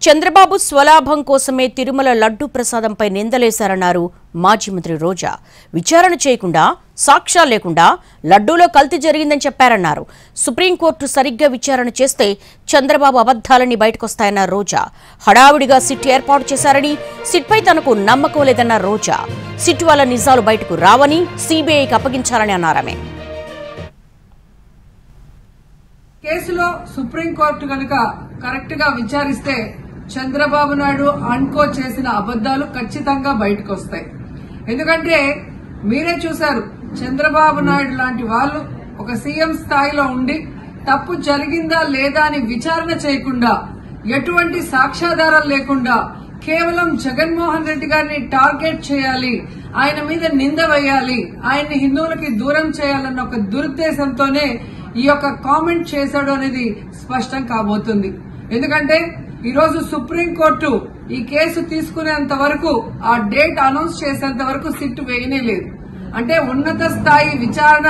చంద్రబాబు స్వలాభం కోసమే తిరుమల లడ్డు ప్రసాదంపై నిందలేశారన్నారు మాజీ మంత్రి రోజా. విచారణ చేయకుండా, సాక్ష్యాలు లేకుండా లడ్డూలో కల్తీ జరిగిందని చెప్పారన్నారు. సుప్రీంకోర్టు సరిగ్గా విచారణ చేస్తే చంద్రబాబు అబద్ధాలన్నీ బయటకొస్తాయన్న రోజా. హడావుడిగా సిట్ ఏర్పాటు చేశారని, సిట్పై తనకు నమ్మకం లేదన్న రోజా. సిట్ వల్ల నిజాలు బయటకు రావని, సీబీఐకి అప్పగించాలని అన్నారామె. కేసులో సుప్రీంకోర్టు కనుక కరెక్ట్ గా విచారిస్తే చంద్రబాబు నాయుడు అన్కో చేసిన అబద్దాలు ఖచ్చితంగా బయటకు వస్తాయి. ఎందుకంటే మీరే చూశారు, చంద్రబాబు నాయుడు లాంటి వాళ్ళు ఒక సీఎం స్థాయిలో ఉండి తప్పు జరిగిందా లేదా అని విచారణ చేయకుండా, ఎటువంటి సాక్ష్యాధారాలు లేకుండా కేవలం జగన్మోహన్ రెడ్డి గారిని టార్గెట్ చేయాలి, ఆయన మీద నింద వేయాలి, ఆయన్ని హిందువులకి దూరం చేయాలన్న ఒక దురుద్దేశంతోనే ఈ యొక్క కామెంట్ చేశాడు అనేది స్పష్టం కాబోతుంది. ఎందుకంటే ఈ రోజు సుప్రీంకోర్టు ఈ కేసు తీసుకునేంత వరకు, ఆ డేట్ అనౌన్స్ చేసేంత వరకు సిట్ వేయనే లేదు. అంటే ఉన్నత స్థాయి విచారణ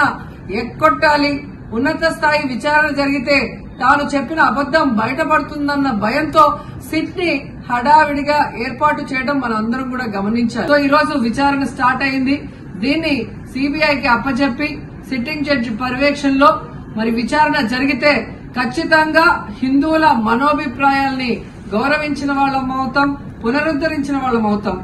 ఎక్కొట్టాలి, ఉన్నత స్థాయి విచారణ జరిగితే తాను చెప్పిన అబద్దం బయటపడుతుందన్న భయంతో సిట్ ని హడావిడిగా ఏర్పాటు చేయడం మనం అందరం కూడా గమనించాలి. సో ఈ రోజు విచారణ స్టార్ట్ అయింది. దీన్ని సీబీఐకి అప్పచెప్పి సిట్టింగ్ జడ్జి పర్యవేక్షణలో మరి విచారణ జరిగితే ఖచ్చితంగా హిందువుల మనోభిప్రాయాల్ని గౌరవించిన వాళ్ళం అవుతాం, పునరుద్ధరించిన వాళ్ళం అవుతాం.